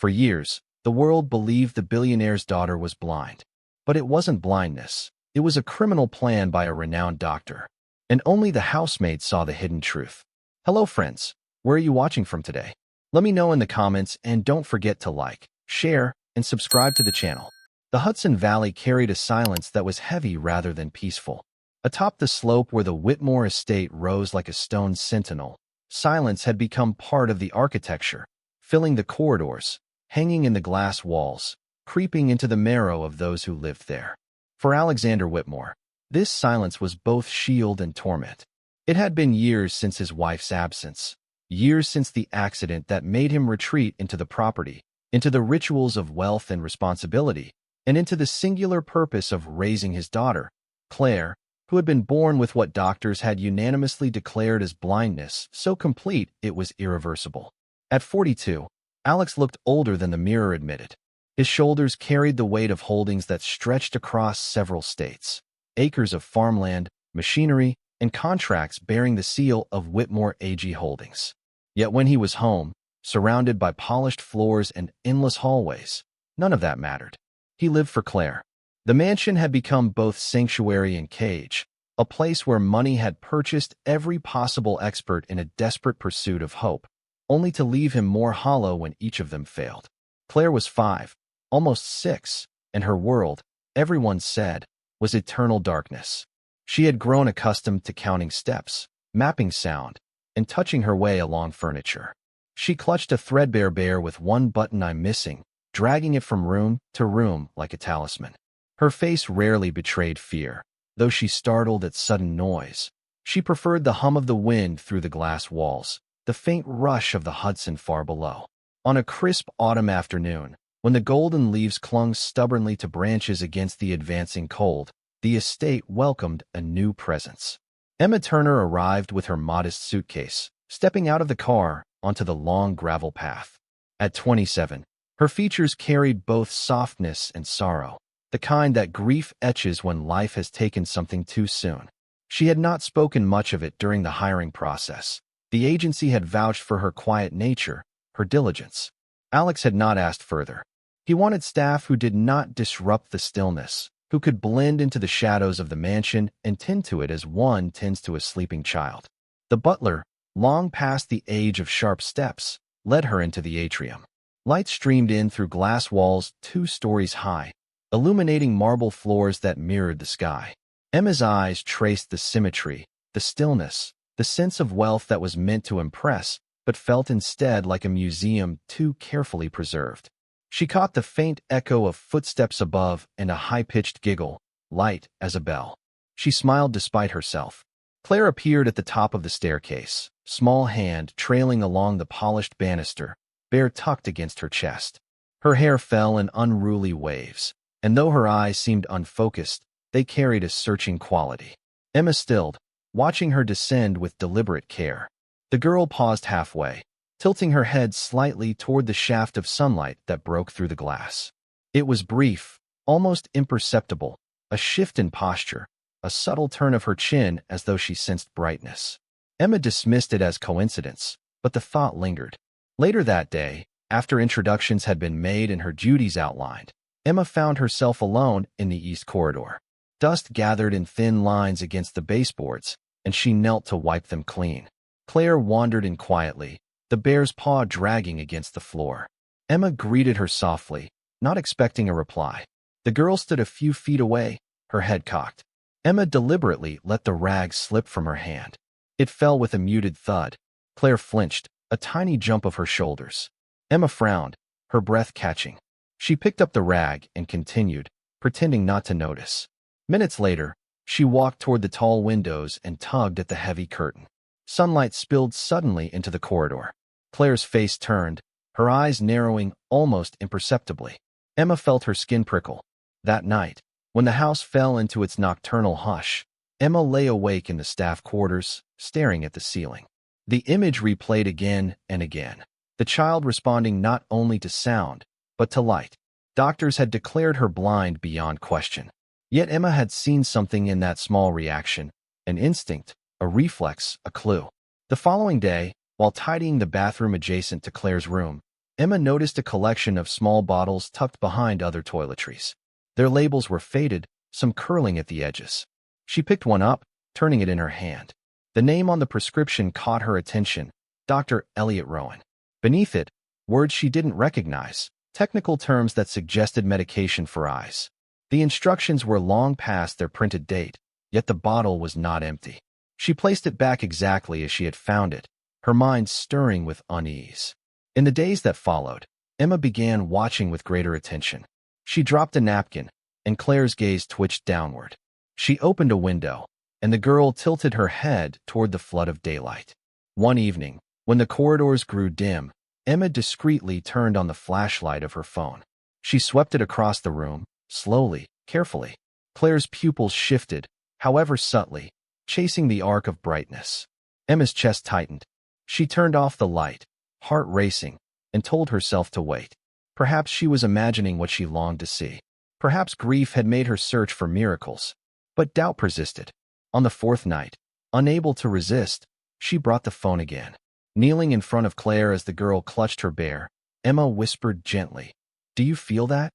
For years, the world believed the billionaire's daughter was blind. But it wasn't blindness. It was a criminal plan by a renowned doctor. And only the housemaid saw the hidden truth. Hello friends, where are you watching from today? Let me know in the comments and don't forget to like, share, and subscribe to the channel. The Hudson Valley carried a silence that was heavy rather than peaceful. Atop the slope where the Whitmore estate rose like a stone sentinel, silence had become part of the architecture, filling the corridors, hanging in the glass walls, creeping into the marrow of those who lived there. For Alexander Whitmore, this silence was both shield and torment. It had been years since his wife's absence, years since the accident that made him retreat into the property, into the rituals of wealth and responsibility, and into the singular purpose of raising his daughter, Claire, who had been born with what doctors had unanimously declared as blindness, so complete it was irreversible. At 42, Alex looked older than the mirror admitted. His shoulders carried the weight of holdings that stretched across several states, acres of farmland, machinery, and contracts bearing the seal of Whitmore AG Holdings. Yet when he was home, surrounded by polished floors and endless hallways, none of that mattered. He lived for Claire. The mansion had become both sanctuary and cage, a place where money had purchased every possible expert in a desperate pursuit of hope, only to leave him more hollow when each of them failed. Claire was 5, almost 6, and her world, everyone said, was eternal darkness. She had grown accustomed to counting steps, mapping sound, and touching her way along furniture. She clutched a threadbare bear with one button eye missing, dragging it from room to room like a talisman. Her face rarely betrayed fear, though she startled at sudden noise. She preferred the hum of the wind through the glass walls, the faint rush of the Hudson far below. On a crisp autumn afternoon, when the golden leaves clung stubbornly to branches against the advancing cold, the estate welcomed a new presence. Emma Turner arrived with her modest suitcase, stepping out of the car onto the long gravel path. At 27, her features carried both softness and sorrow, the kind that grief etches when life has taken something too soon. She had not spoken much of it during the hiring process. The agency had vouched for her quiet nature, her diligence. Alex had not asked further. He wanted staff who did not disrupt the stillness, who could blend into the shadows of the mansion and tend to it as one tends to a sleeping child. The butler, long past the age of sharp steps, led her into the atrium. Light streamed in through glass walls 2 stories high, illuminating marble floors that mirrored the sky. Emma's eyes traced the symmetry, the stillness, the sense of wealth that was meant to impress, but felt instead like a museum too carefully preserved. She caught the faint echo of footsteps above and a high-pitched giggle, light as a bell. She smiled despite herself. Claire appeared at the top of the staircase, small hand trailing along the polished banister, bare tucked against her chest. Her hair fell in unruly waves, and though her eyes seemed unfocused, they carried a searching quality. Emma stilled, watching her descend with deliberate care. The girl paused halfway, tilting her head slightly toward the shaft of sunlight that broke through the glass. It was brief, almost imperceptible, a shift in posture, a subtle turn of her chin as though she sensed brightness. Emma dismissed it as coincidence, but the thought lingered. Later that day, after introductions had been made and her duties outlined, Emma found herself alone in the east corridor. Dust gathered in thin lines against the baseboards, and she knelt to wipe them clean. Claire wandered in quietly, the bear's paw dragging against the floor. Emma greeted her softly, not expecting a reply. The girl stood a few feet away, her head cocked. Emma deliberately let the rag slip from her hand. It fell with a muted thud. Claire flinched, a tiny jump of her shoulders. Emma frowned, her breath catching. She picked up the rag and continued, pretending not to notice. Minutes later, she walked toward the tall windows and tugged at the heavy curtain. Sunlight spilled suddenly into the corridor. Claire's face turned, her eyes narrowing almost imperceptibly. Emma felt her skin prickle. That night, when the house fell into its nocturnal hush, Emma lay awake in the staff quarters, staring at the ceiling. The image replayed again and again, the child responding not only to sound, but to light. Doctors had declared her blind beyond question. Yet Emma had seen something in that small reaction, an instinct, a reflex, a clue. The following day, while tidying the bathroom adjacent to Claire's room, Emma noticed a collection of small bottles tucked behind other toiletries. Their labels were faded, some curling at the edges. She picked one up, turning it in her hand. The name on the prescription caught her attention, Dr. Elliot Rowan. Beneath it, words she didn't recognize, technical terms that suggested medication for eyes. The instructions were long past their printed date, yet the bottle was not empty. She placed it back exactly as she had found it, her mind stirring with unease. In the days that followed, Emma began watching with greater attention. She dropped a napkin, and Claire's gaze twitched downward. She opened a window, and the girl tilted her head toward the flood of daylight. One evening, when the corridors grew dim, Emma discreetly turned on the flashlight of her phone. She swept it across the room, slowly, carefully. Claire's pupils shifted, however subtly, chasing the arc of brightness. Emma's chest tightened. She turned off the light, heart racing, and told herself to wait. Perhaps she was imagining what she longed to see. Perhaps grief had made her search for miracles. But doubt persisted. On the fourth night, unable to resist, she brought the phone again. Kneeling in front of Claire as the girl clutched her bear, Emma whispered gently, "Do you feel that?"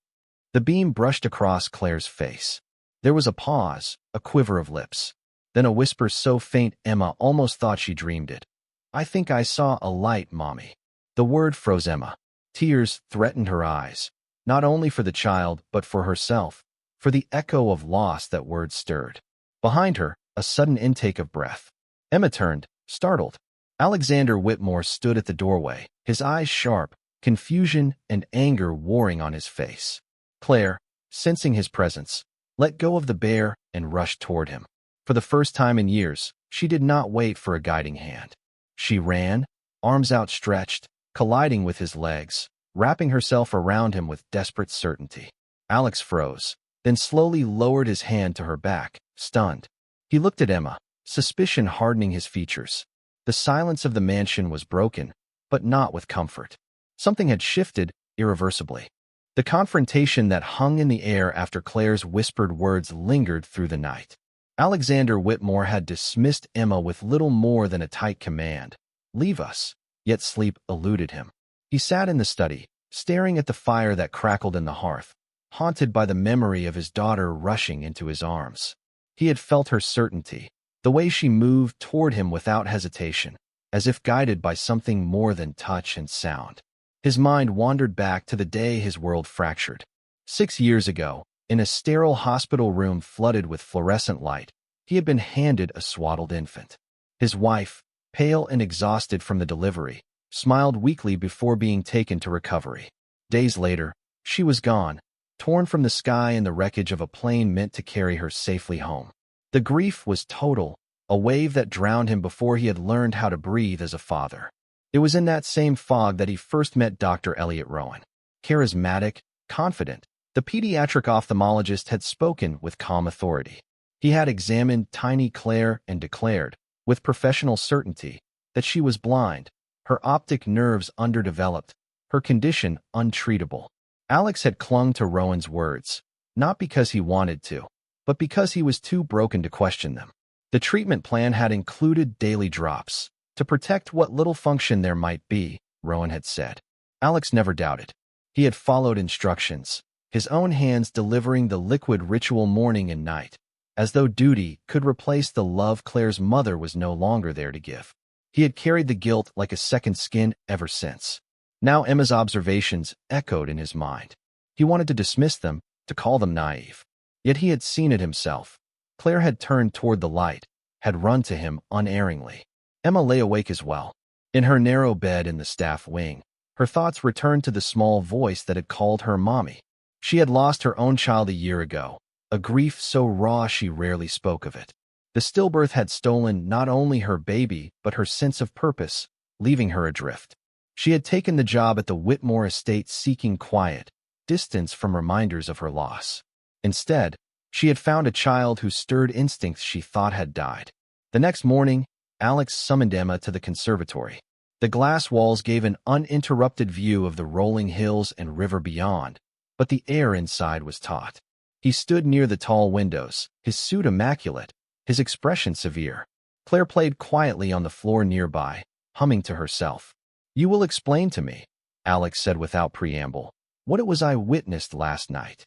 The beam brushed across Claire's face. There was a pause, a quiver of lips. Then a whisper so faint Emma almost thought she dreamed it. "I think I saw a light, Mommy." The word froze Emma. Tears threatened her eyes, not only for the child but for herself, for the echo of loss that word stirred. Behind her, a sudden intake of breath. Emma turned, startled. Alexander Whitmore stood at the doorway, his eyes sharp, confusion and anger warring on his face. Claire, sensing his presence, let go of the bear and rushed toward him. For the first time in years, she did not wait for a guiding hand. She ran, arms outstretched, colliding with his legs, wrapping herself around him with desperate certainty. Alex froze, then slowly lowered his hand to her back, stunned. He looked at Emma, suspicion hardening his features. The silence of the mansion was broken, but not with comfort. Something had shifted irreversibly. The confrontation that hung in the air after Claire's whispered words lingered through the night. Alexander Whitmore had dismissed Emma with little more than a tight command, "Leave us," yet sleep eluded him. He sat in the study, staring at the fire that crackled in the hearth, haunted by the memory of his daughter rushing into his arms. He had felt her certainty, the way she moved toward him without hesitation, as if guided by something more than touch and sound. His mind wandered back to the day his world fractured. 6 years ago, in a sterile hospital room flooded with fluorescent light, he had been handed a swaddled infant. His wife, pale and exhausted from the delivery, smiled weakly before being taken to recovery. Days later, she was gone, torn from the sky in the wreckage of a plane meant to carry her safely home. The grief was total, a wave that drowned him before he had learned how to breathe as a father. It was in that same fog that he first met Dr. Elliot Rowan. Charismatic, confident, the pediatric ophthalmologist had spoken with calm authority. He had examined tiny Claire and declared, with professional certainty, that she was blind, her optic nerves underdeveloped, her condition untreatable. Alex had clung to Rowan's words, not because he wanted to, but because he was too broken to question them. The treatment plan had included daily drops, to protect what little function there might be, Rowan had said. Alex never doubted. He had followed instructions, his own hands delivering the liquid ritual morning and night, as though duty could replace the love Claire's mother was no longer there to give. He had carried the guilt like a second skin ever since. Now Emma's observations echoed in his mind. He wanted to dismiss them, to call them naive. Yet he had seen it himself. Claire had turned toward the light, had run to him unerringly. Emma lay awake as well. In her narrow bed in the staff wing, her thoughts returned to the small voice that had called her Mommy. She had lost her own child a year ago, a grief so raw she rarely spoke of it. The stillbirth had stolen not only her baby but her sense of purpose, leaving her adrift. She had taken the job at the Whitmore estate seeking quiet, distance from reminders of her loss. Instead, she had found a child whose stirred instincts she thought had died. The next morning, Alex summoned Emma to the conservatory. The glass walls gave an uninterrupted view of the rolling hills and river beyond, but the air inside was taut. He stood near the tall windows, his suit immaculate, his expression severe. Claire played quietly on the floor nearby, humming to herself. "You will explain to me." Alex said without preamble. What it was I witnessed last night.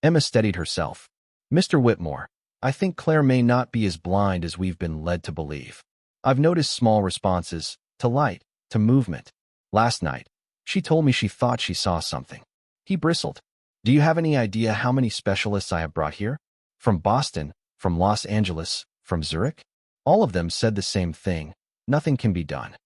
Emma steadied herself. Mr. Whitmore, I think Claire may not be as blind as we've been led to believe. I've noticed small responses, to light, to movement. Last night, she told me she thought she saw something. He bristled. Do you have any idea how many specialists I have brought here? From Boston, from Los Angeles, from Zurich? All of them said the same thing. Nothing can be done.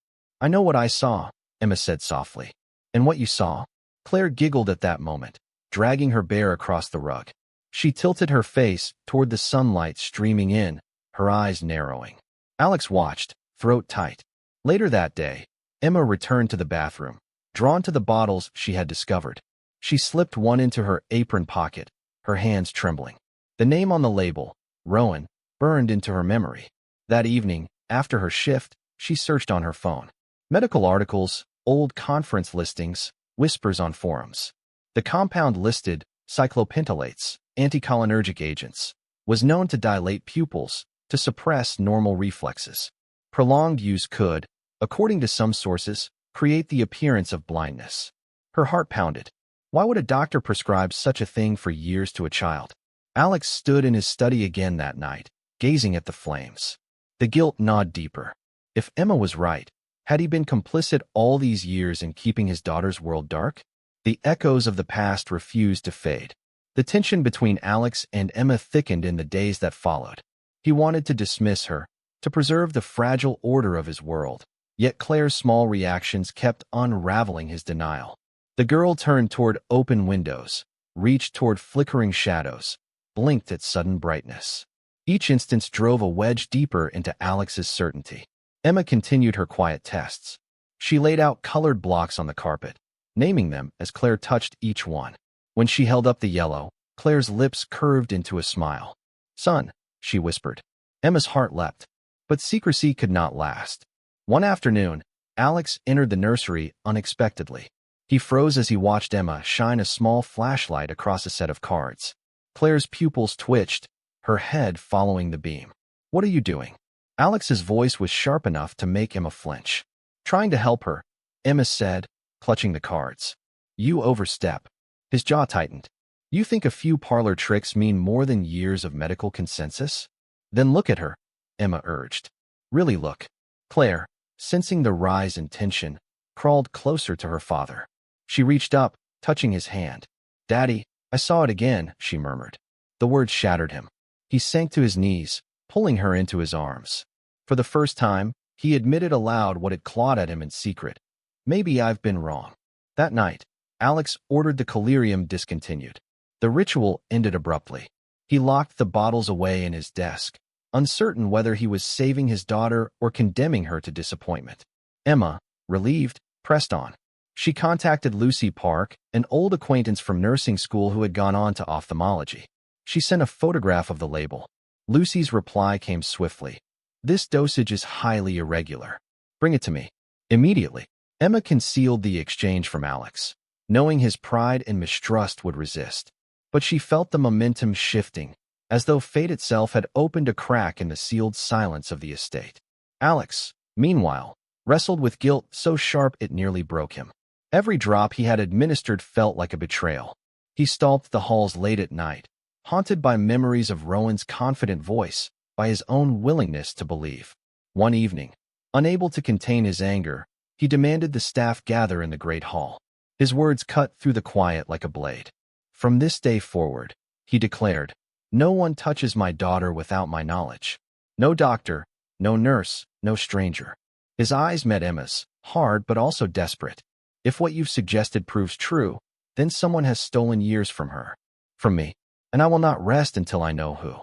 I know what I saw, Emma said softly. And what you saw? Claire giggled at that moment, dragging her bear across the rug. She tilted her face toward the sunlight streaming in, her eyes narrowing. Alex watched, throat tight. Later that day, Emma returned to the bathroom, drawn to the bottles she had discovered. She slipped one into her apron pocket, her hands trembling. The name on the label, Rowan, burned into her memory. That evening, after her shift, she searched on her phone. Medical articles, old conference listings, whispers on forums. The compound listed, cyclopentalates, anticholinergic agents, was known to dilate pupils, to suppress normal reflexes. Prolonged use could, according to some sources, create the appearance of blindness. Her heart pounded. Why would a doctor prescribe such a thing for years to a child? Alex stood in his study again that night, gazing at the flames. The guilt gnawed deeper. If Emma was right, had he been complicit all these years in keeping his daughter's world dark? The echoes of the past refused to fade. The tension between Alex and Emma thickened in the days that followed. He wanted to dismiss her, to preserve the fragile order of his world, yet Claire's small reactions kept unraveling his denial. The girl turned toward open windows, reached toward flickering shadows, blinked at sudden brightness. Each instance drove a wedge deeper into Alex's certainty. Emma continued her quiet tests. She laid out colored blocks on the carpet, naming them as Claire touched each one. When she held up the yellow, Claire's lips curved into a smile. Son, she whispered. Emma's heart leapt. But secrecy could not last. One afternoon, Alex entered the nursery unexpectedly. He froze as he watched Emma shine a small flashlight across a set of cards. Claire's pupils twitched, her head following the beam. What are you doing? Alex's voice was sharp enough to make Emma flinch. Trying to help her, Emma said, clutching the cards. You overstep. His jaw tightened. You think a few parlor tricks mean more than years of medical consensus? Then look at her, Emma urged. Really look. Claire, sensing the rise in tension, crawled closer to her father. She reached up, touching his hand. Daddy, I saw it again, she murmured. The words shattered him. He sank to his knees, pulling her into his arms. For the first time, he admitted aloud what had clawed at him in secret. Maybe I've been wrong. That night, Alex ordered the collyrium discontinued. The ritual ended abruptly. He locked the bottles away in his desk, uncertain whether he was saving his daughter or condemning her to disappointment. Emma, relieved, pressed on. She contacted Lucy Park, an old acquaintance from nursing school who had gone on to ophthalmology. She sent a photograph of the label. Lucy's reply came swiftly. This dosage is highly irregular. Bring it to me. Immediately. Emma concealed the exchange from Alex, knowing his pride and mistrust would resist. But she felt the momentum shifting, as though fate itself had opened a crack in the sealed silence of the estate. Alex, meanwhile, wrestled with guilt so sharp it nearly broke him. Every drop he had administered felt like a betrayal. He stalked the halls late at night, haunted by memories of Rowan's confident voice, by his own willingness to believe. One evening, unable to contain his anger, he demanded the staff gather in the great hall. His words cut through the quiet like a blade. From this day forward, he declared, no one touches my daughter without my knowledge. No doctor, no nurse, no stranger. His eyes met Emma's, hard but also desperate. If what you've suggested proves true, then someone has stolen years from her. From me. And I will not rest until I know who.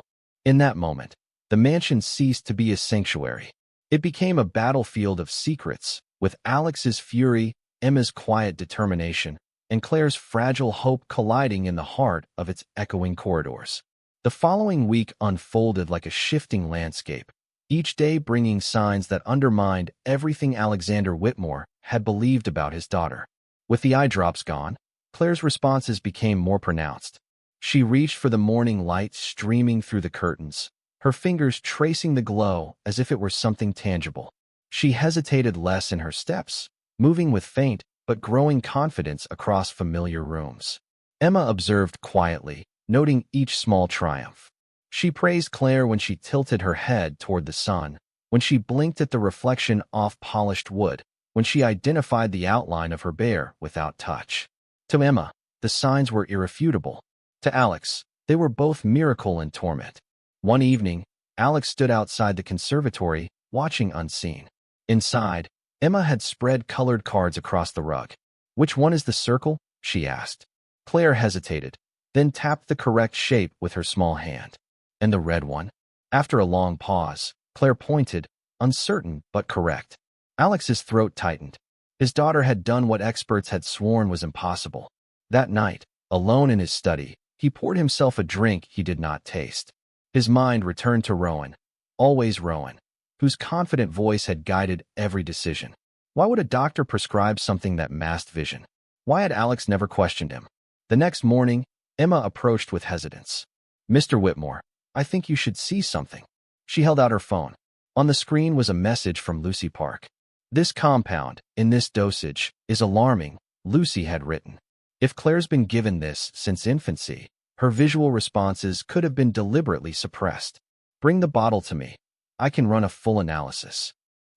In that moment, the mansion ceased to be a sanctuary. It became a battlefield of secrets, with Alex's fury, Emma's quiet determination, and Claire's fragile hope colliding in the heart of its echoing corridors. The following week unfolded like a shifting landscape, each day bringing signs that undermined everything Alexander Whitmore had believed about his daughter. With the eye drops gone, Claire's responses became more pronounced. She reached for the morning light streaming through the curtains, her fingers tracing the glow as if it were something tangible. She hesitated less in her steps, moving with faint, but growing confidence across familiar rooms. Emma observed quietly, noting each small triumph. She praised Claire when she tilted her head toward the sun, when she blinked at the reflection off polished wood, when she identified the outline of her bear without touch. To Emma, the signs were irrefutable. To Alex, they were both miracle and torment. One evening, Alex stood outside the conservatory, watching unseen. Inside, Emma had spread colored cards across the rug. "Which one is the circle?" she asked. Claire hesitated, then tapped the correct shape with her small hand. "And the red one?" After a long pause, Claire pointed, uncertain but correct. Alex's throat tightened. His daughter had done what experts had sworn was impossible. That night, alone in his study, he poured himself a drink he did not taste. His mind returned to Rowan, always Rowan, whose confident voice had guided every decision. Why would a doctor prescribe something that masked vision? Why had Alex never questioned him? The next morning, Emma approached with hesitance. "Mr. Whitmore, I think you should see something." She held out her phone. On the screen was a message from Lucy Park. "This compound, in this dosage, is alarming," Lucy had written. If Claire's been given this since infancy, her visual responses could have been deliberately suppressed. "Bring the bottle to me. I can run a full analysis."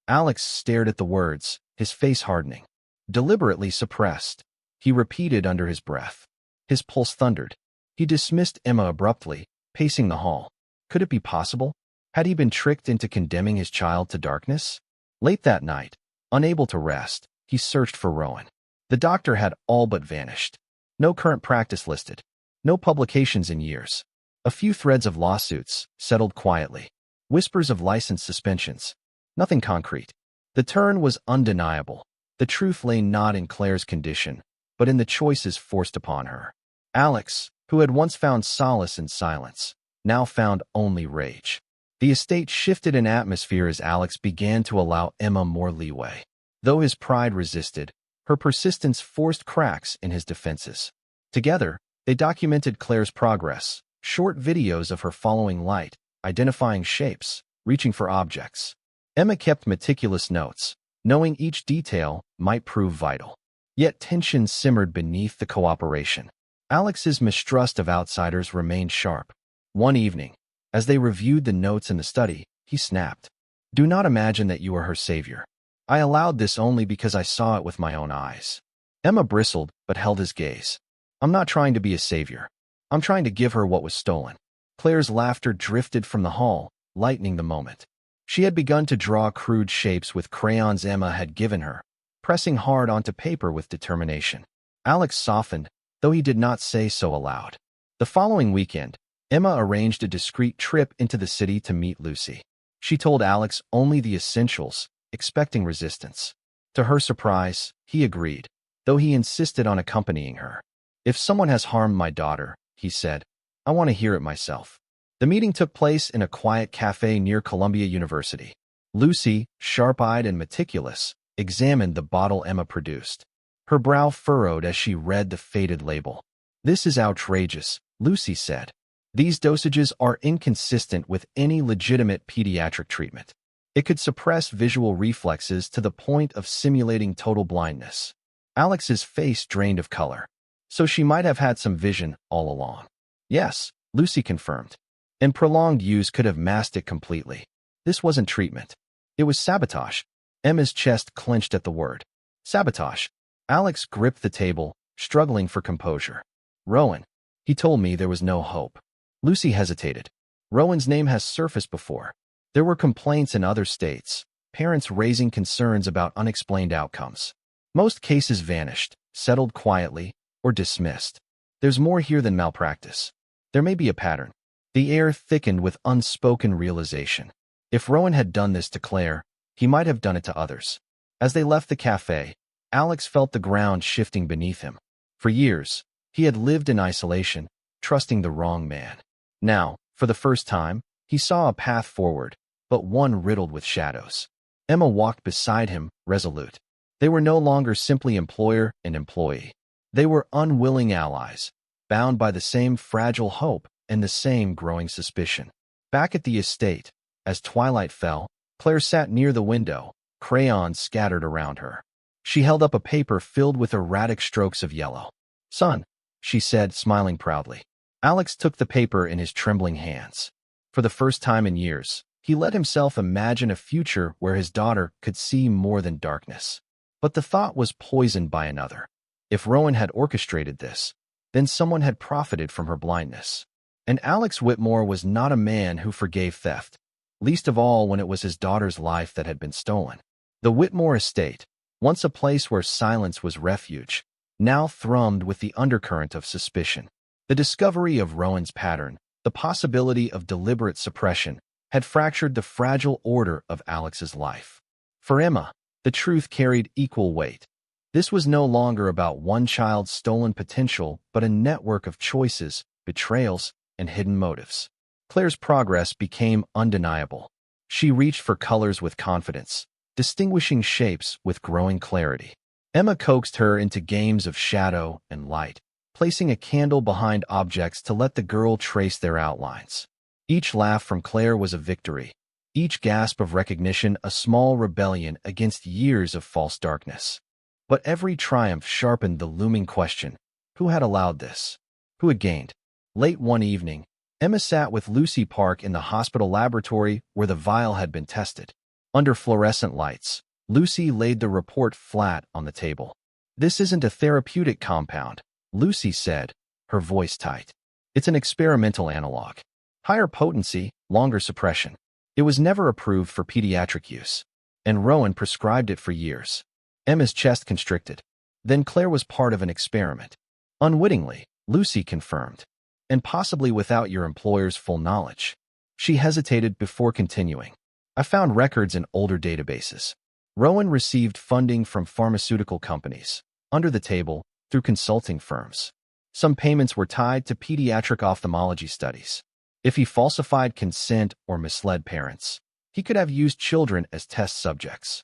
Alex stared at the words, his face hardening. "Deliberately suppressed," he repeated under his breath. His pulse thundered. He dismissed Emma abruptly, pacing the hall. Could it be possible? Had he been tricked into condemning his child to darkness? Late that night, unable to rest, he searched for Rowan. The doctor had all but vanished. No current practice listed. No publications in years. A few threads of lawsuits, settled quietly. Whispers of license suspensions. Nothing concrete. The turn was undeniable. The truth lay not in Claire's condition, but in the choices forced upon her. Alex, who had once found solace in silence, now found only rage. The estate shifted in atmosphere as Alex began to allow Emma more leeway. Though his pride resisted, her persistence forced cracks in his defenses. Together, they documented Claire's progress, short videos of her following light, identifying shapes, reaching for objects. Emma kept meticulous notes, knowing each detail might prove vital. Yet tension simmered beneath the cooperation. Alex's mistrust of outsiders remained sharp. One evening, as they reviewed the notes in the study, he snapped. "Do not imagine that you are her savior. I allowed this only because I saw it with my own eyes." Emma bristled, but held his gaze. "I'm not trying to be a savior. I'm trying to give her what was stolen." Claire's laughter drifted from the hall, lightening the moment. She had begun to draw crude shapes with crayons Emma had given her, pressing hard onto paper with determination. Alex softened, though he did not say so aloud. The following weekend, Emma arranged a discreet trip into the city to meet Lucy. She told Alex only the essentials, expecting resistance. To her surprise, he agreed, though he insisted on accompanying her. "If someone has harmed my daughter," he said, "I want to hear it myself." The meeting took place in a quiet cafe near Columbia University. Lucy, sharp-eyed and meticulous, examined the bottle Emma produced. Her brow furrowed as she read the faded label. "This is outrageous," Lucy said. "These dosages are inconsistent with any legitimate pediatric treatment. It could suppress visual reflexes to the point of simulating total blindness." Alex's face drained of color. "So she might have had some vision all along." "Yes," Lucy confirmed. "And prolonged use could have masked it completely. This wasn't treatment. It was sabotage." Emma's chest clenched at the word. "Sabotage." Alex gripped the table, struggling for composure. "Rowan. He told me there was no hope." Lucy hesitated. "Rowan's name has surfaced before. There were complaints in other states, parents raising concerns about unexplained outcomes. Most cases vanished, settled quietly, or dismissed. There's more here than malpractice. There may be a pattern." The air thickened with unspoken realization. If Rowan had done this to Claire, he might have done it to others. As they left the cafe, Alex felt the ground shifting beneath him. For years, he had lived in isolation, trusting the wrong man. Now, for the first time, he saw a path forward, but one riddled with shadows. Emma walked beside him, resolute. They were no longer simply employer and employee. They were unwilling allies, bound by the same fragile hope and the same growing suspicion. Back at the estate, as twilight fell, Claire sat near the window, crayons scattered around her. She held up a paper filled with erratic strokes of yellow. "Son," she said, smiling proudly. Alex took the paper in his trembling hands. For the first time in years, he let himself imagine a future where his daughter could see more than darkness. But the thought was poisoned by another. If Rowan had orchestrated this, then someone had profited from her blindness. And Alex Whitmore was not a man who forgave theft, least of all when it was his daughter's life that had been stolen. The Whitmore estate, once a place where silence was refuge, now thrummed with the undercurrent of suspicion. The discovery of Rowan's pattern, the possibility of deliberate suppression, had fractured the fragile order of Alex's life. For Emma, the truth carried equal weight. This was no longer about one child's stolen potential, but a network of choices, betrayals, and hidden motives. Claire's progress became undeniable. She reached for colors with confidence, distinguishing shapes with growing clarity. Emma coaxed her into games of shadow and light, placing a candle behind objects to let the girl trace their outlines. Each laugh from Claire was a victory, each gasp of recognition a small rebellion against years of false darkness. But every triumph sharpened the looming question: who had allowed this? Who had gained? Late one evening, Emma sat with Lucy Park in the hospital laboratory where the vial had been tested. Under fluorescent lights, Lucy laid the report flat on the table. "This isn't a therapeutic compound," Lucy said, her voice tight. "It's an experimental analog. Higher potency, longer suppression. It was never approved for pediatric use, and Rowan prescribed it for years." Emma's chest constricted. Then Claire was part of an experiment. Unwittingly, Lucy confirmed. "And possibly without your employer's full knowledge." She hesitated before continuing. "I found records in older databases. Rowan received funding from pharmaceutical companies, under the table, through consulting firms. Some payments were tied to pediatric ophthalmology studies. If he falsified consent or misled parents, he could have used children as test subjects."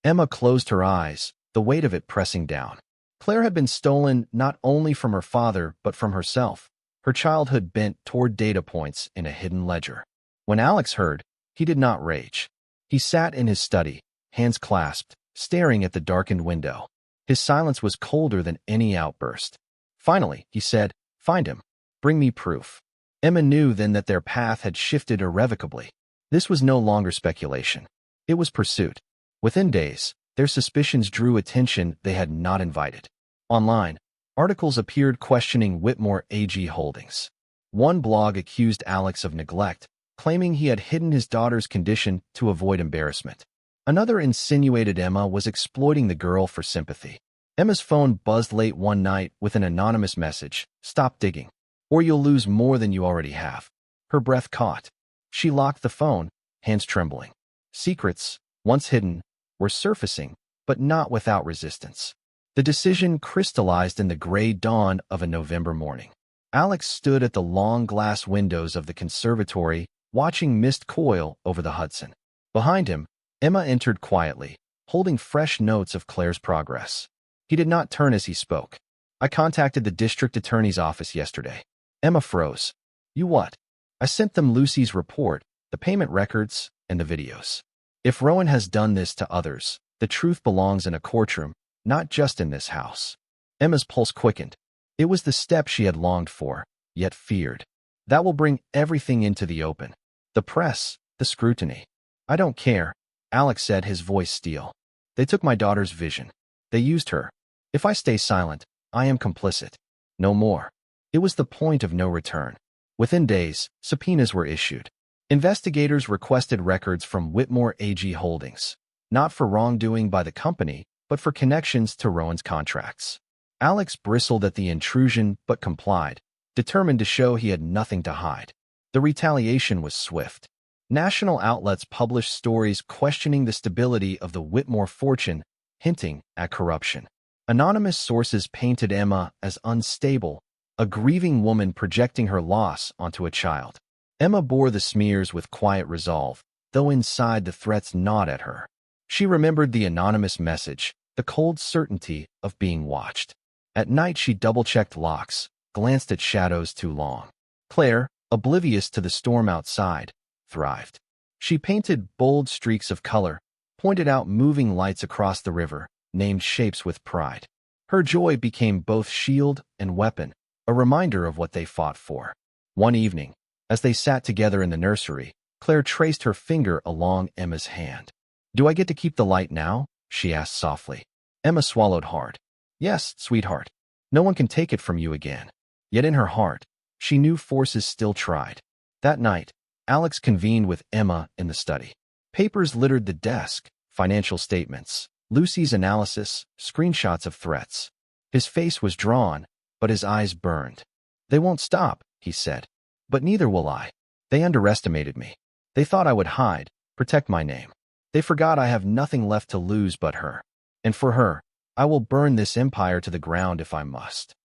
Emma closed her eyes, the weight of it pressing down. Claire had been stolen not only from her father but from herself, her childhood bent toward data points in a hidden ledger. When Alex heard, he did not rage. He sat in his study, hands clasped, staring at the darkened window. His silence was colder than any outburst. Finally, he said, "Find him. Bring me proof." Emma knew then that their path had shifted irrevocably. This was no longer speculation. It was pursuit. Within days, their suspicions drew attention they had not invited. Online, articles appeared questioning Whitmore AG Holdings. One blog accused Alex of neglect, claiming he had hidden his daughter's condition to avoid embarrassment. Another insinuated Emma was exploiting the girl for sympathy. Emma's phone buzzed late one night with an anonymous message: "Stop digging, or you'll lose more than you already have." Her breath caught. She locked the phone, hands trembling. Secrets, once hidden, were surfacing, but not without resistance. The decision crystallized in the gray dawn of a November morning. Alex stood at the long glass windows of the conservatory, watching mist coil over the Hudson. Behind him, Emma entered quietly, holding fresh notes of Claire's progress. He did not turn as he spoke. "I contacted the district attorney's office yesterday." Emma froze. "You what?" "I sent them Lucy's report, the payment records, and the videos. If Rowan has done this to others, the truth belongs in a courtroom, not just in this house." Emma's pulse quickened. It was the step she had longed for, yet feared. "That will bring everything into the open. The press, the scrutiny." "I don't care," Alex said, his voice steel. "They took my daughter's vision. They used her. If I stay silent, I am complicit. No more." It was the point of no return. Within days, subpoenas were issued. Investigators requested records from Whitmore AG Holdings, not for wrongdoing by the company, but for connections to Rowan's contracts. Alex bristled at the intrusion but complied, determined to show he had nothing to hide. The retaliation was swift. National outlets published stories questioning the stability of the Whitmore fortune, hinting at corruption. Anonymous sources painted Emma as unstable, a grieving woman projecting her loss onto a child. Emma bore the smears with quiet resolve, though inside the threats gnawed at her. She remembered the anonymous message, the cold certainty of being watched. At night she double-checked locks, glanced at shadows too long. Claire, oblivious to the storm outside, thrived. She painted bold streaks of color, pointed out moving lights across the river, named shapes with pride. Her joy became both shield and weapon, a reminder of what they fought for. One evening, as they sat together in the nursery, Claire traced her finger along Emma's hand. "Do I get to keep the light now?" she asked softly. Emma swallowed hard. "Yes, sweetheart. No one can take it from you again." Yet in her heart, she knew forces still tried. That night, Alex convened with Emma in the study. Papers littered the desk, financial statements, Lucy's analysis, screenshots of threats. His face was drawn, but his eyes burned. "They won't stop," he said. "But neither will I. They underestimated me. They thought I would hide, protect my name. They forgot I have nothing left to lose but her. And for her, I will burn this empire to the ground if I must."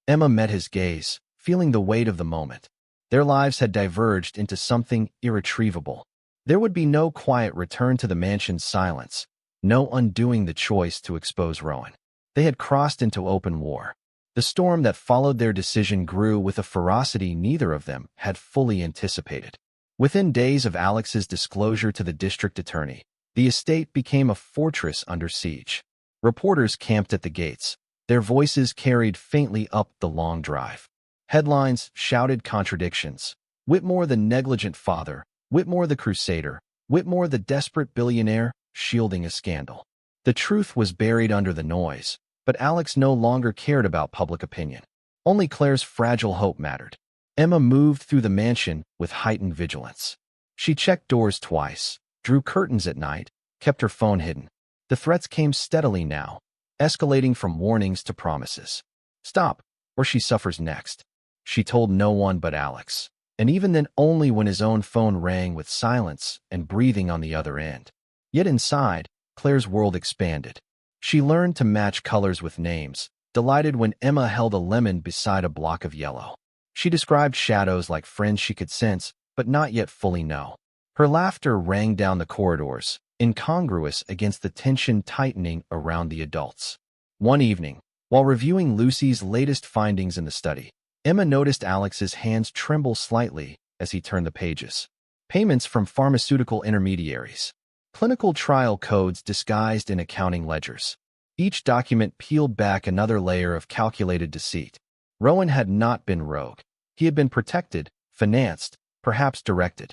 Emma met his gaze, feeling the weight of the moment. Their lives had diverged into something irretrievable. There would be no quiet return to the mansion's silence, no undoing the choice to expose Rowan. They had crossed into open war. The storm that followed their decision grew with a ferocity neither of them had fully anticipated. Within days of Alex's disclosure to the district attorney, the estate became a fortress under siege. Reporters camped at the gates, their voices carried faintly up the long drive. Headlines shouted contradictions. Whitmore the negligent father, Whitmore the crusader, Whitmore the desperate billionaire, shielding a scandal. The truth was buried under the noise, but Alex no longer cared about public opinion. Only Claire's fragile hope mattered. Emma moved through the mansion with heightened vigilance. She checked doors twice, drew curtains at night, kept her phone hidden. The threats came steadily now, escalating from warnings to promises. "Stop, or she suffers next." She told no one but Alex, and even then only when his own phone rang with silence and breathing on the other end. Yet inside, Claire's world expanded. She learned to match colors with names, delighted when Emma held a lemon beside a block of yellow. She described shadows like friends she could sense, but not yet fully know. Her laughter rang down the corridors, incongruous against the tension tightening around the adults. One evening, while reviewing Lucy's latest findings in the study, Emma noticed Alex's hands tremble slightly as he turned the pages. Payments from pharmaceutical intermediaries. Clinical trial codes disguised in accounting ledgers. Each document peeled back another layer of calculated deceit. Rowan had not been rogue. He had been protected, financed, perhaps directed.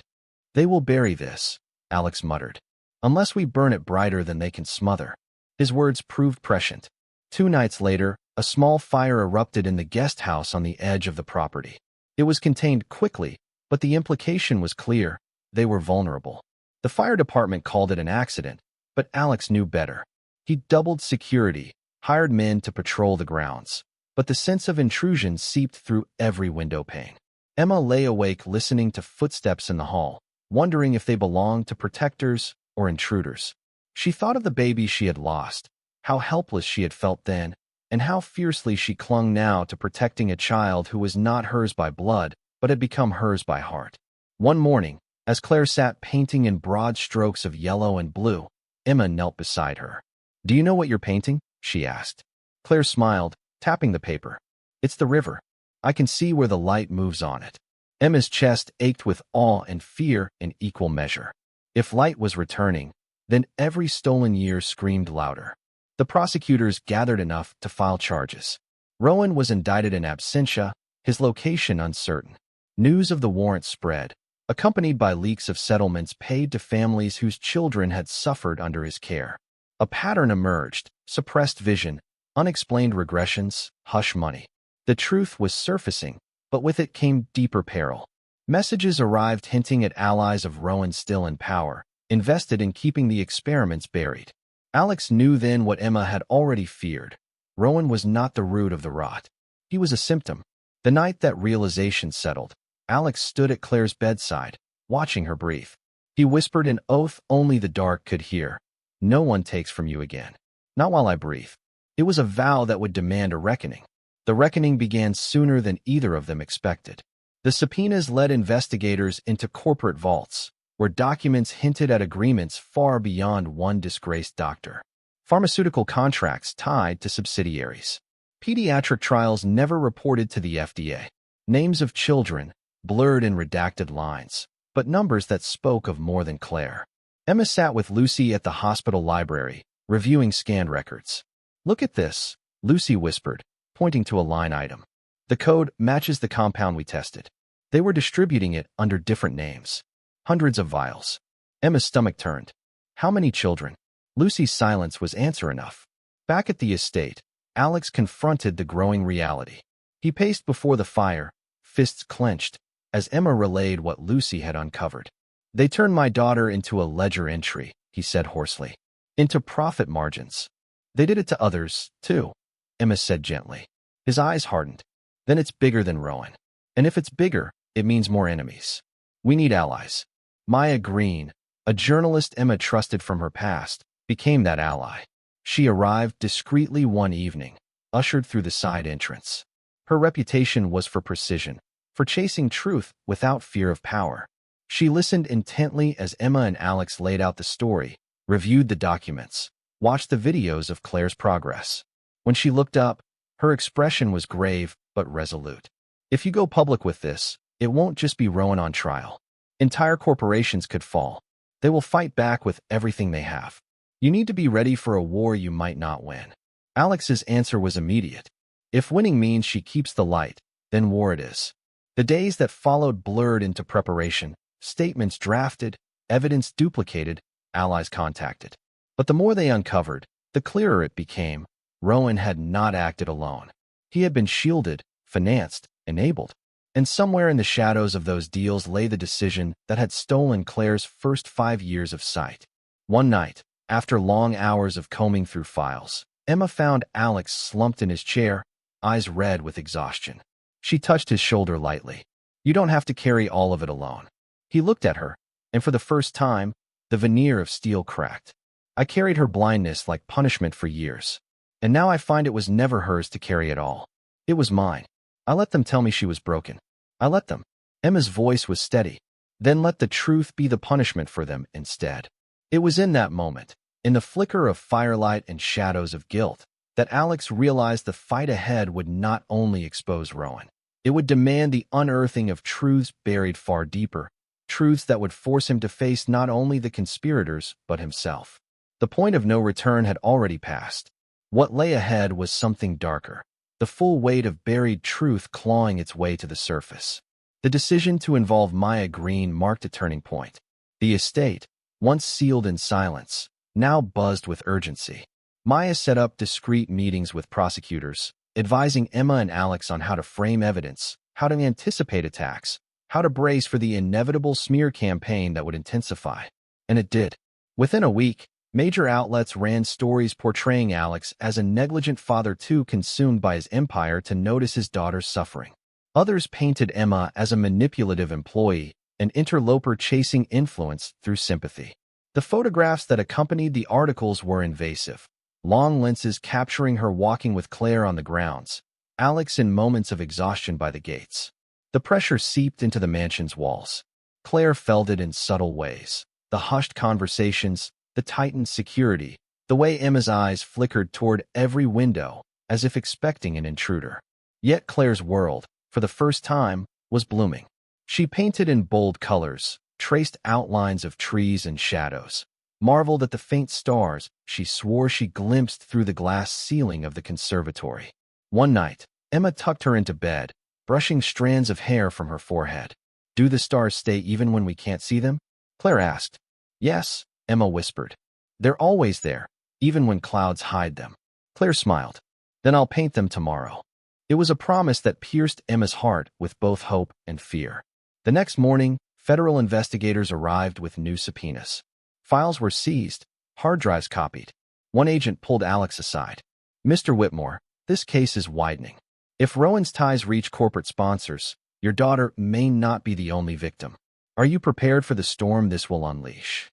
"They will bury this," Alex muttered. "Unless we burn it brighter than they can smother." His words proved prescient. 2 nights later, a small fire erupted in the guest house on the edge of the property. It was contained quickly, but the implication was clear: they were vulnerable. The fire department called it an accident, but Alex knew better. He doubled security, hired men to patrol the grounds, but the sense of intrusion seeped through every window pane. Emma lay awake listening to footsteps in the hall, wondering if they belonged to protectors or intruders. She thought of the baby she had lost, how helpless she had felt then, and how fiercely she clung now to protecting a child who was not hers by blood, but had become hers by heart. One morning, as Claire sat painting in broad strokes of yellow and blue, Emma knelt beside her. "Do you know what you're painting?" she asked. Claire smiled, tapping the paper. "It's the river. I can see where the light moves on it." Emma's chest ached with awe and fear in equal measure. If light was returning, then every stolen year screamed louder. The prosecutors gathered enough to file charges. Rowan was indicted in absentia, his location uncertain. News of the warrant spread, accompanied by leaks of settlements paid to families whose children had suffered under his care. A pattern emerged: suppressed vision, unexplained regressions, hush money. The truth was surfacing, but with it came deeper peril. Messages arrived hinting at allies of Rowan still in power, invested in keeping the experiments buried. Alex knew then what Emma had already feared. Rowan was not the root of the rot. He was a symptom. The night that realization settled, Alex stood at Claire's bedside, watching her breathe. He whispered an oath only the dark could hear. "No one takes from you again. Not while I breathe." It was a vow that would demand a reckoning. The reckoning began sooner than either of them expected. The subpoenas led investigators into corporate vaults, where documents hinted at agreements far beyond one disgraced doctor. Pharmaceutical contracts tied to subsidiaries. Pediatric trials never reported to the FDA. Names of children, blurred in redacted lines, but numbers that spoke of more than Claire. Emma sat with Lucy at the hospital library, reviewing scanned records. Look at this, Lucy whispered, pointing to a line item. The code matches the compound we tested. They were distributing it under different names. Hundreds of vials. Emma's stomach turned. How many children? Lucy's silence was answer enough. Back at the estate, Alex confronted the growing reality. He paced before the fire, fists clenched, as Emma relayed what Lucy had uncovered. They turned my daughter into a ledger entry, he said hoarsely. Into profit margins. They did it to others, too, Emma said gently. His eyes hardened. Then it's bigger than Rowan. And if it's bigger, it means more enemies. We need allies. Maya Green, a journalist Emma trusted from her past, became that ally. She arrived discreetly one evening, ushered through the side entrance. Her reputation was for precision, for chasing truth without fear of power. She listened intently as Emma and Alex laid out the story, reviewed the documents, watched the videos of Claire's progress. When she looked up, her expression was grave but resolute. If you go public with this, it won't just be Rowan on trial. Entire corporations could fall. They will fight back with everything they have. You need to be ready for a war you might not win. Alex's answer was immediate. If winning means she keeps the light, then war it is. The days that followed blurred into preparation, statements drafted, evidence duplicated, allies contacted. But the more they uncovered, the clearer it became. Rowan had not acted alone. He had been shielded, financed, enabled. And somewhere in the shadows of those deals lay the decision that had stolen Claire's first 5 years of sight. One night, after long hours of combing through files, Emma found Alex slumped in his chair, eyes red with exhaustion. She touched his shoulder lightly. You don't have to carry all of it alone. He looked at her, and for the first time, the veneer of steel cracked. I carried her blindness like punishment for years, and now I find it was never hers to carry at all. It was mine. I let them tell me she was broken. I let them. Emma's voice was steady. Then let the truth be the punishment for them instead. It was in that moment, in the flicker of firelight and shadows of guilt, that Alex realized the fight ahead would not only expose Rowan. It would demand the unearthing of truths buried far deeper, truths that would force him to face not only the conspirators, but himself. The point of no return had already passed. What lay ahead was something darker, the full weight of buried truth clawing its way to the surface. The decision to involve Maya Green marked a turning point. The estate, once sealed in silence, now buzzed with urgency. Maya set up discreet meetings with prosecutors, advising Emma and Alex on how to frame evidence, how to anticipate attacks, how to brace for the inevitable smear campaign that would intensify. And it did. Within a week, major outlets ran stories portraying Alex as a negligent father too consumed by his empire to notice his daughter's suffering. Others painted Emma as a manipulative employee, an interloper chasing influence through sympathy. The photographs that accompanied the articles were invasive. Long lenses capturing her walking with Claire on the grounds, Alex in moments of exhaustion by the gates. The pressure seeped into the mansion's walls. Claire felt it in subtle ways. The hushed conversations, the tightened security, the way Emma's eyes flickered toward every window, as if expecting an intruder. Yet Claire's world, for the first time, was blooming. She painted in bold colors, traced outlines of trees and shadows, marveled at the faint stars she swore she glimpsed through the glass ceiling of the conservatory. One night, Emma tucked her into bed, brushing strands of hair from her forehead. Do the stars stay even when we can't see them? Claire asked. Yes, Emma whispered. They're always there, even when clouds hide them. Claire smiled. Then I'll paint them tomorrow. It was a promise that pierced Emma's heart with both hope and fear. The next morning, federal investigators arrived with new subpoenas. Files were seized, hard drives copied. One agent pulled Alex aside. Mr. Whitmore, this case is widening. If Rowan's ties reach corporate sponsors, your daughter may not be the only victim. Are you prepared for the storm this will unleash?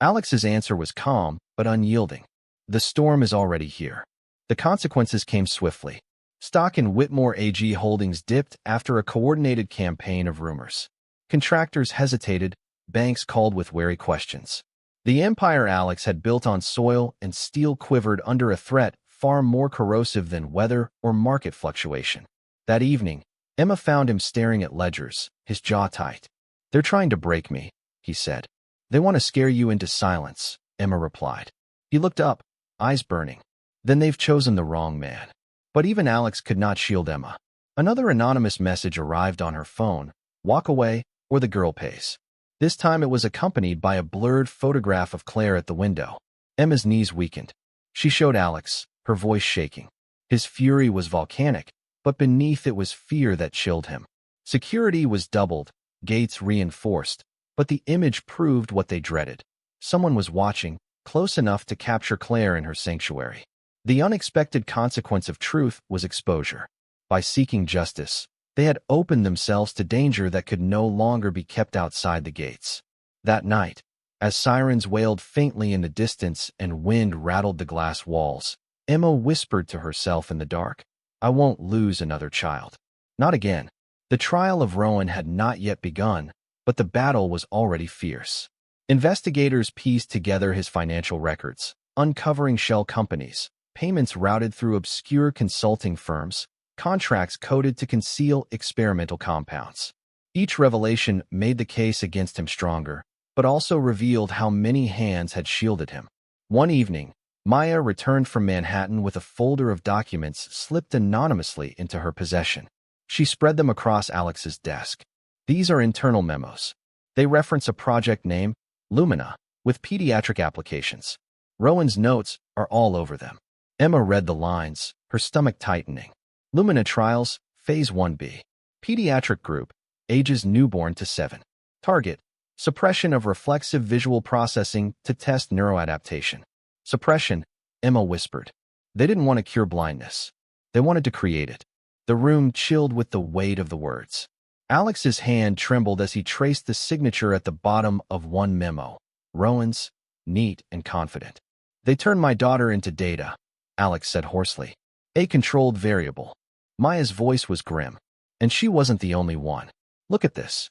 Alex's answer was calm but unyielding. The storm is already here. The consequences came swiftly. Stock in Whitmore AG Holdings dipped after a coordinated campaign of rumors. Contractors hesitated, banks called with wary questions. The empire Alex had built on soil and steel quivered under a threat far more corrosive than weather or market fluctuation. That evening, Emma found him staring at ledgers, his jaw tight. They're trying to break me, he said. They want to scare you into silence, Emma replied. He looked up, eyes burning. then they've chosen the wrong man. But even Alex could not shield Emma. Another anonymous message arrived on her phone: walk away or the girl pays. This time it was accompanied by a blurred photograph of Claire at the window. Emma's knees weakened. She showed Alex, her voice shaking. His fury was volcanic, but beneath it was fear that chilled him. Security was doubled, gates reinforced, but the image proved what they dreaded. Someone was watching, close enough to capture Claire in her sanctuary. The unexpected consequence of truth was exposure. By seeking justice, they had opened themselves to danger that could no longer be kept outside the gates. That night, as sirens wailed faintly in the distance and wind rattled the glass walls, Emma whispered to herself in the dark, "I won't lose another child. Not again." The trial of Rowan had not yet begun, but the battle was already fierce. Investigators pieced together his financial records, uncovering shell companies, payments routed through obscure consulting firms, contracts coded to conceal experimental compounds. Each revelation made the case against him stronger, but also revealed how many hands had shielded him. One evening, Maya returned from Manhattan with a folder of documents slipped anonymously into her possession. She spread them across Alex's desk. These are internal memos. They reference a project name, Lumina, with pediatric applications. Rowan's notes are all over them. Emma read the lines, her stomach tightening. Lumina trials, Phase 1B. Pediatric group, ages newborn to 7. Target, suppression of reflexive visual processing to test neuroadaptation. Suppression, Emma whispered. They didn't want to cure blindness. They wanted to create it. The room chilled with the weight of the words. Alex's hand trembled as he traced the signature at the bottom of one memo. Rowan's, neat and confident. They turned my daughter into data, Alex said hoarsely. A controlled variable. Maya's voice was grim. And she wasn't the only one. Look at this.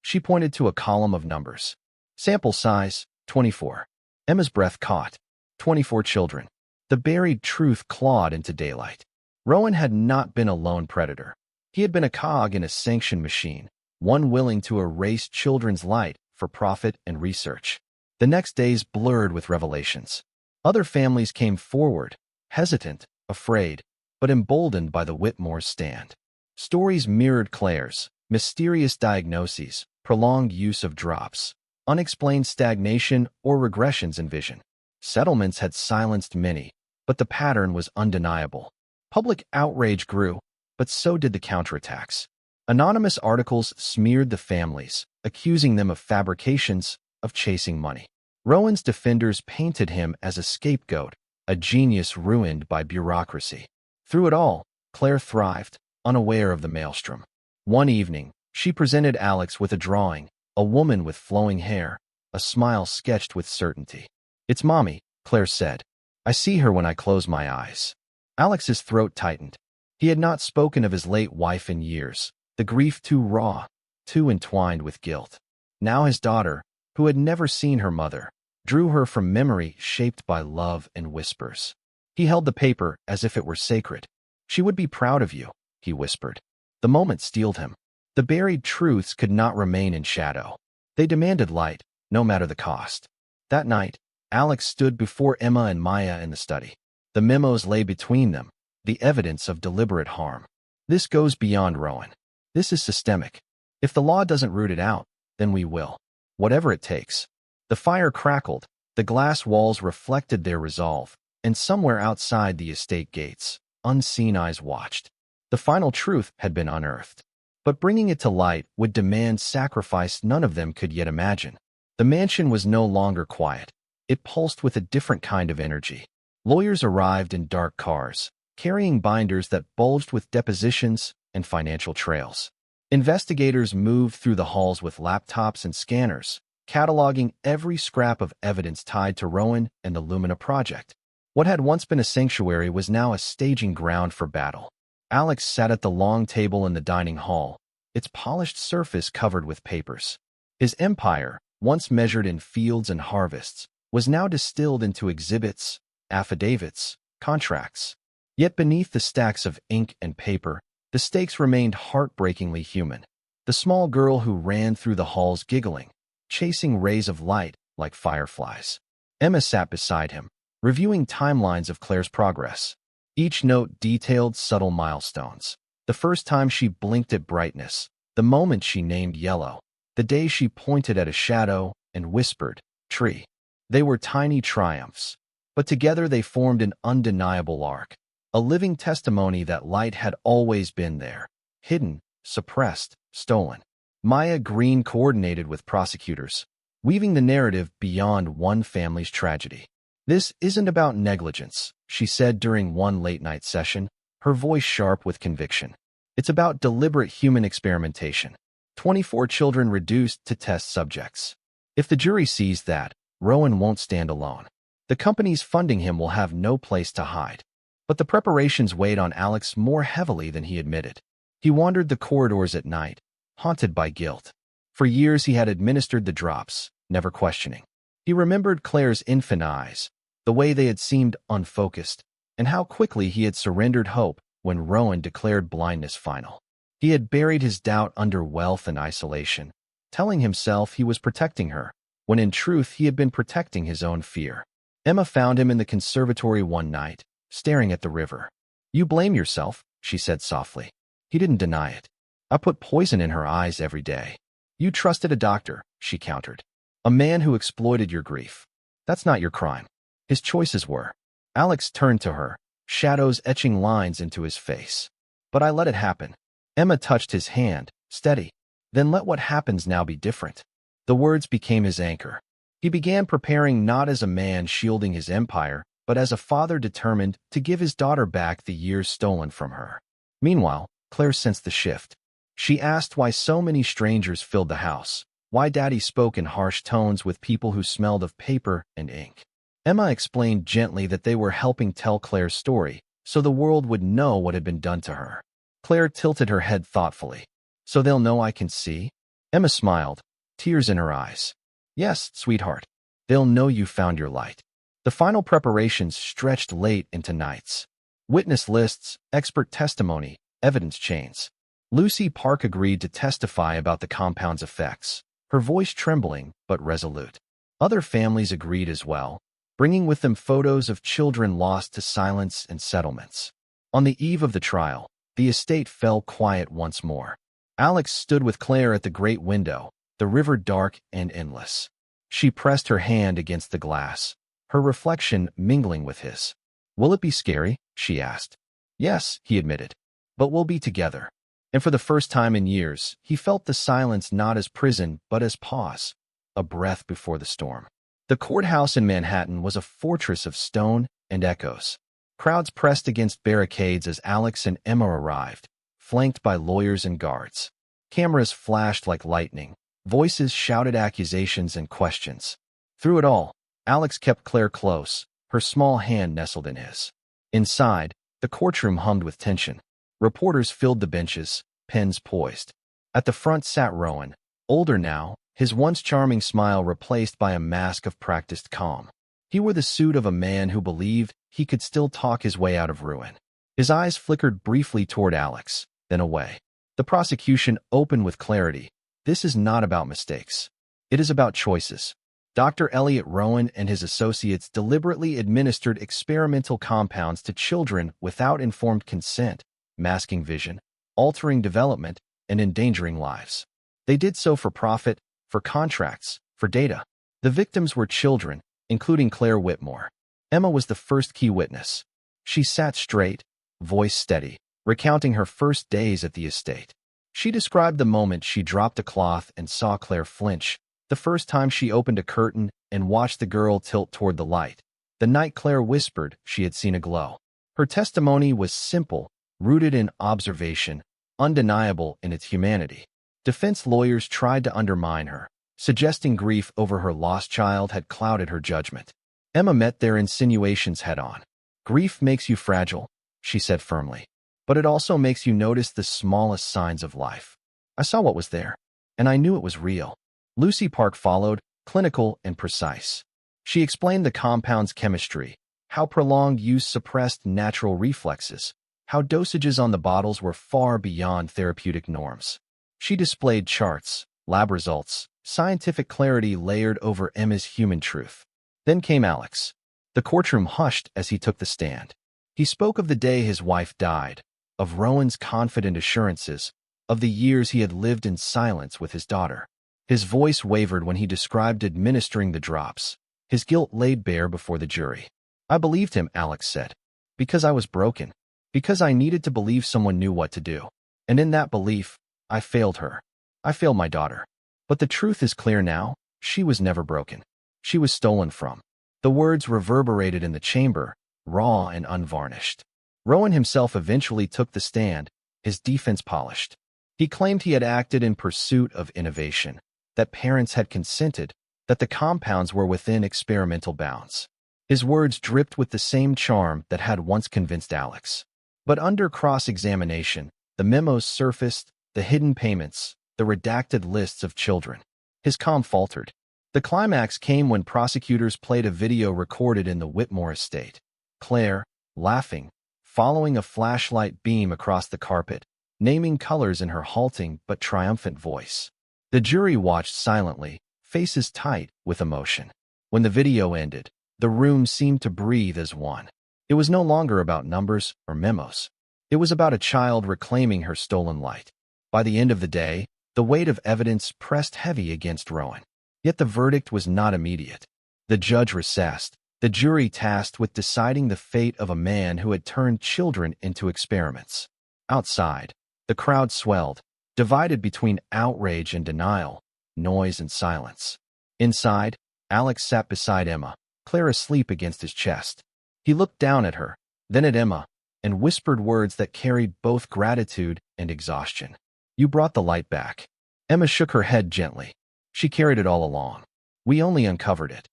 She pointed to a column of numbers. Sample size, 24. Emma's breath caught. 24 children. The buried truth clawed into daylight. Rowan had not been a lone predator. He had been a cog in a sanctioned machine, one willing to erase children's light for profit and research. The next days blurred with revelations. Other families came forward, hesitant, afraid, but emboldened by the Whitmore's stand. Stories mirrored Claire's: mysterious diagnoses, prolonged use of drops, unexplained stagnation or regressions in vision. Settlements had silenced many, but the pattern was undeniable. Public outrage grew, but so did the counterattacks. Anonymous articles smeared the families, accusing them of fabrications, of chasing money. Rowan's defenders painted him as a scapegoat, a genius ruined by bureaucracy. Through it all, Claire thrived, unaware of the maelstrom. One evening, she presented Alex with a drawing, a woman with flowing hair, a smile sketched with certainty. "It's Mommy," Claire said. "I see her when I close my eyes." Alex's throat tightened. He had not spoken of his late wife in years, the grief too raw, too entwined with guilt. Now his daughter, who had never seen her mother, drew her from memory shaped by love and whispers. He held the paper as if it were sacred. "She would be proud of you," he whispered. The moment steeled him. The buried truths could not remain in shadow. They demanded light, no matter the cost. That night, Alex stood before Emma and Maya in the study. The memos lay between them, the evidence of deliberate harm. This goes beyond Rowan. This is systemic. If the law doesn't root it out, then we will. Whatever it takes. The fire crackled, the glass walls reflected their resolve, and somewhere outside the estate gates, unseen eyes watched. The final truth had been unearthed. But bringing it to light would demand sacrifice none of them could yet imagine. The mansion was no longer quiet. It pulsed with a different kind of energy. Lawyers arrived in dark cars, carrying binders that bulged with depositions and financial trails. Investigators moved through the halls with laptops and scanners, cataloging every scrap of evidence tied to Rowan and the Lumina project. What had once been a sanctuary was now a staging ground for battle. Alex sat at the long table in the dining hall, its polished surface covered with papers. His empire, once measured in fields and harvests, was now distilled into exhibits, affidavits, contracts. Yet beneath the stacks of ink and paper, the stakes remained heartbreakingly human. The small girl who ran through the halls giggling, chasing rays of light like fireflies. Emma sat beside him, reviewing timelines of Claire's progress. Each note detailed subtle milestones. The first time she blinked at brightness, the moment she named yellow, the day she pointed at a shadow and whispered, tree. They were tiny triumphs, but together they formed an undeniable arc, a living testimony that light had always been there, hidden, suppressed, stolen. Maya Green coordinated with prosecutors, weaving the narrative beyond one family's tragedy. "This isn't about negligence," she said during one late-night session, her voice sharp with conviction. "It's about deliberate human experimentation. 24 children reduced to test subjects. If the jury sees that, Rowan won't stand alone. The companies funding him will have no place to hide." But the preparations weighed on Alex more heavily than he admitted. He wandered the corridors at night, haunted by guilt. For years he had administered the drops, never questioning. He remembered Claire's infant eyes, the way they had seemed unfocused, and how quickly he had surrendered hope when Rowan declared blindness final. He had buried his doubt under wealth and isolation, telling himself he was protecting her, when in truth he had been protecting his own fear. Emma found him in the conservatory one night, staring at the river. "You blame yourself," she said softly. He didn't deny it. "I put poison in her eyes every day." "You trusted a doctor," she countered. "A man who exploited your grief. That's not your crime." His choices were. Alex turned to her, shadows etching lines into his face. "But I let it happen." Emma touched his hand, steady. "Then let what happens now be different." The words became his anchor. He began preparing not as a man shielding his empire, but as a father determined to give his daughter back the years stolen from her. Meanwhile, Claire sensed the shift. She asked why so many strangers filled the house, why Daddy spoke in harsh tones with people who smelled of paper and ink. Emma explained gently that they were helping tell Claire's story, so the world would know what had been done to her. Claire tilted her head thoughtfully. "So they'll know I can see?" Emma smiled, tears in her eyes. "Yes, sweetheart. They'll know you found your light." The final preparations stretched late into nights. Witness lists, expert testimony, evidence chains. Lucy Park agreed to testify about the compound's effects, her voice trembling but resolute. Other families agreed as well, bringing with them photos of children lost to silence and settlements. On the eve of the trial, the estate fell quiet once more. Alex stood with Claire at the great window, the river dark and endless. She pressed her hand against the glass, her reflection mingling with his. "Will it be scary?" she asked. "Yes," he admitted. "But we'll be together." And for the first time in years, he felt the silence not as prison but as pause, a breath before the storm. The courthouse in Manhattan was a fortress of stone and echoes. Crowds pressed against barricades as Alex and Emma arrived, flanked by lawyers and guards. Cameras flashed like lightning. Voices shouted accusations and questions. Through it all, Alex kept Claire close, her small hand nestled in his. Inside, the courtroom hummed with tension. Reporters filled the benches, pens poised. At the front sat Rowan, older now, his once charming smile replaced by a mask of practiced calm. He wore the suit of a man who believed he could still talk his way out of ruin. His eyes flickered briefly toward Alex, then away. The prosecution opened with clarity. "This is not about mistakes. It is about choices." Dr. Elliot Rowan and his associates deliberately administered experimental compounds to children without informed consent, masking vision, altering development, and endangering lives. They did so for profit, for contracts, for data. The victims were children, including Claire Whitmore. Emma was the first key witness. She sat straight, voice steady, recounting her first days at the estate. She described the moment she dropped the cloth and saw Claire flinch, the first time she opened a curtain and watched the girl tilt toward the light, the night Claire whispered she had seen a glow. Her testimony was simple, rooted in observation, undeniable in its humanity. Defense lawyers tried to undermine her, suggesting grief over her lost child had clouded her judgment. Emma met their insinuations head-on. "Grief makes you fragile," she said firmly, "but it also makes you notice the smallest signs of life. I saw what was there, and I knew it was real." Lucy Park followed, clinical and precise. She explained the compound's chemistry, how prolonged use suppressed natural reflexes, how dosages on the bottles were far beyond therapeutic norms. She displayed charts, lab results, scientific clarity layered over Emma's human truth. Then came Alex. The courtroom hushed as he took the stand. He spoke of the day his wife died, of Rowan's confident assurances, of the years he had lived in silence with his daughter. His voice wavered when he described administering the drops, his guilt laid bare before the jury. "I believed him," Alex said, "because I was broken, because I needed to believe someone knew what to do. And in that belief, I failed her. I failed my daughter. But the truth is clear now. She was never broken. She was stolen from." The words reverberated in the chamber, raw and unvarnished. Rowan himself eventually took the stand, his defense polished. He claimed he had acted in pursuit of innovation, that parents had consented, that the compounds were within experimental bounds. His words dripped with the same charm that had once convinced Alex. But under cross-examination, the memos surfaced, the hidden payments, the redacted lists of children. His calm faltered. The climax came when prosecutors played a video recorded in the Whitmore estate. Claire, laughing, following a flashlight beam across the carpet, naming colors in her halting but triumphant voice. The jury watched silently, faces tight with emotion. When the video ended, the room seemed to breathe as one. It was no longer about numbers or memos. It was about a child reclaiming her stolen light. By the end of the day, the weight of evidence pressed heavy against Rowan. Yet the verdict was not immediate. The judge recessed, the jury tasked with deciding the fate of a man who had turned children into experiments. Outside, the crowd swelled, divided between outrage and denial, noise and silence. Inside, Alex sat beside Emma, Claire asleep against his chest. He looked down at her, then at Emma, and whispered words that carried both gratitude and exhaustion. "You brought the light back." Emma shook her head gently. "She carried it all along. We only uncovered it."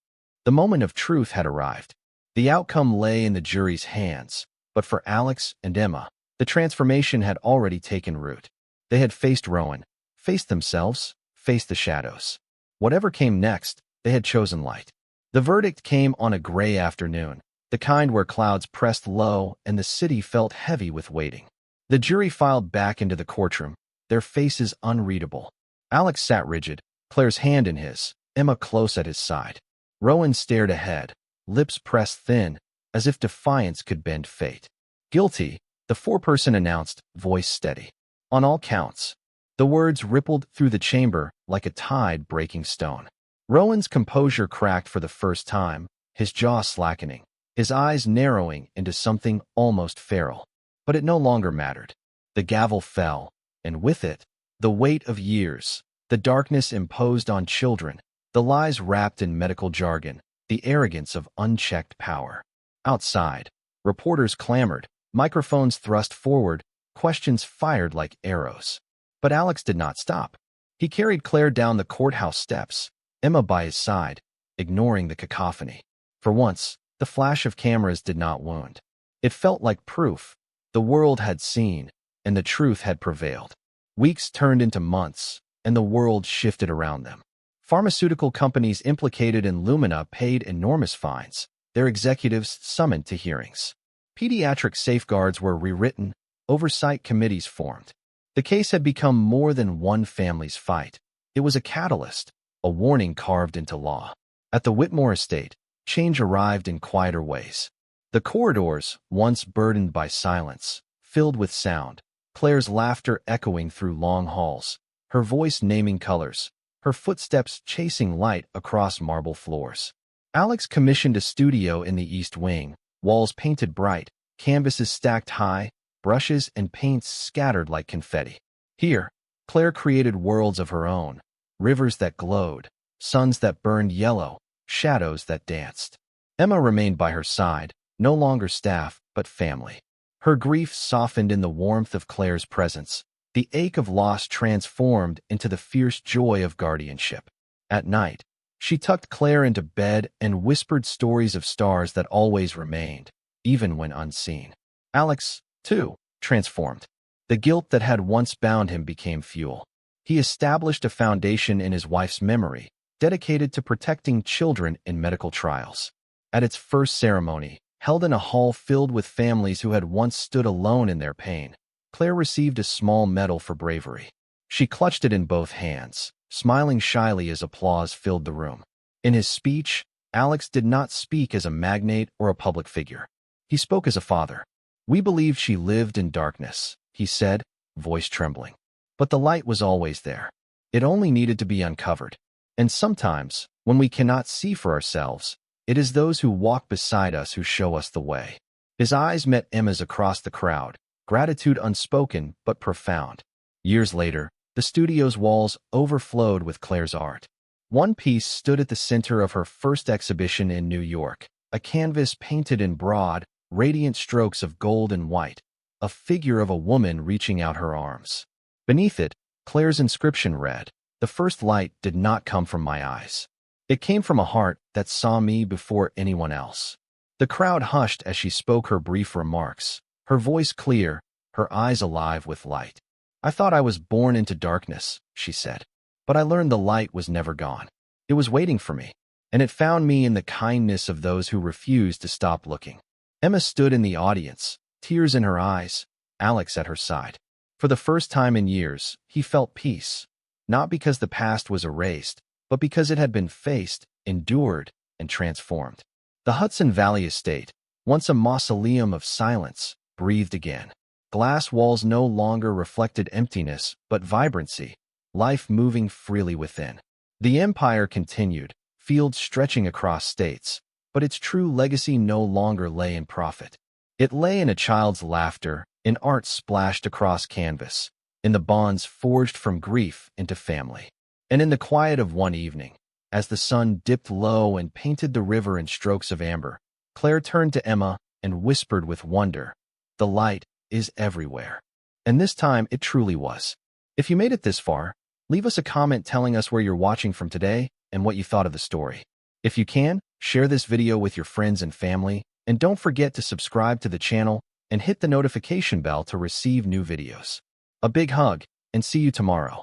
The moment of truth had arrived. The outcome lay in the jury's hands, but for Alex and Emma, the transformation had already taken root. They had faced Rowan, faced themselves, faced the shadows. Whatever came next, they had chosen light. The verdict came on a gray afternoon, the kind where clouds pressed low and the city felt heavy with waiting. The jury filed back into the courtroom, their faces unreadable. Alex sat rigid, Claire's hand in his, Emma close at his side. Rowan stared ahead, lips pressed thin, as if defiance could bend fate. "Guilty," the foreperson announced, voice steady. "On all counts." The words rippled through the chamber like a tide breaking stone. Rowan's composure cracked for the first time, his jaw slackening, his eyes narrowing into something almost feral. But it no longer mattered. The gavel fell, and with it, the weight of years, the darkness imposed on children, the lies wrapped in medical jargon, the arrogance of unchecked power. Outside, reporters clamored, microphones thrust forward, questions fired like arrows. But Alex did not stop. He carried Claire down the courthouse steps, Emma by his side, ignoring the cacophony. For once, the flash of cameras did not wound. It felt like proof. The world had seen, and the truth had prevailed. Weeks turned into months, and the world shifted around them. Pharmaceutical companies implicated in Lumina paid enormous fines, their executives summoned to hearings. Pediatric safeguards were rewritten, oversight committees formed. The case had become more than one family's fight. It was a catalyst, a warning carved into law. At the Whitmore estate, change arrived in quieter ways. The corridors, once burdened by silence, filled with sound, Claire's laughter echoing through long halls, her voice naming colors, her footsteps chasing light across marble floors. Alex commissioned a studio in the East Wing, walls painted bright, canvases stacked high, brushes and paints scattered like confetti. Here, Claire created worlds of her own, rivers that glowed, suns that burned yellow, shadows that danced. Emma remained by her side, no longer staff, but family. Her grief softened in the warmth of Claire's presence, the ache of loss transformed into the fierce joy of guardianship. At night, she tucked Claire into bed and whispered stories of stars that always remained, even when unseen. Alex, too, transformed. The guilt that had once bound him became fuel. He established a foundation in his wife's memory, dedicated to protecting children in medical trials. At its first ceremony, held in a hall filled with families who had once stood alone in their pain, Claire received a small medal for bravery. She clutched it in both hands, smiling shyly as applause filled the room. In his speech, Alex did not speak as a magnate or a public figure. He spoke as a father. We believed she lived in darkness, he said, voice trembling. But the light was always there. It only needed to be uncovered. And sometimes, when we cannot see for ourselves, it is those who walk beside us who show us the way. His eyes met Emma's across the crowd, gratitude unspoken but profound. Years later, the studio's walls overflowed with Claire's art. One piece stood at the center of her first exhibition in New York, a canvas painted in broad, radiant strokes of gold and white, a figure of a woman reaching out her arms. Beneath it, Claire's inscription read, "The first light did not come from my eyes. It came from a heart that saw me before anyone else." The crowd hushed as she spoke her brief remarks, her voice clear, her eyes alive with light. "I thought I was born into darkness," she said, "but I learned the light was never gone. It was waiting for me, and it found me in the kindness of those who refused to stop looking." Emma stood in the audience, tears in her eyes, Alex at her side. For the first time in years, he felt peace, not because the past was erased, but because it had been faced, endured, and transformed. The Hudson Valley estate, once a mausoleum of silence, breathed again. Glass walls no longer reflected emptiness, but vibrancy, life moving freely within. The empire continued, fields stretching across states, but its true legacy no longer lay in profit. It lay in a child's laughter, in art splashed across canvas, in the bonds forged from grief into family. And in the quiet of one evening, as the sun dipped low and painted the river in strokes of amber, Claire turned to Emma and whispered with wonder, "The light is everywhere." And this time it truly was. If you made it this far, leave us a comment telling us where you're watching from today and what you thought of the story. If you can, share this video with your friends and family, and don't forget to subscribe to the channel and hit the notification bell to receive new videos. A big hug, and see you tomorrow.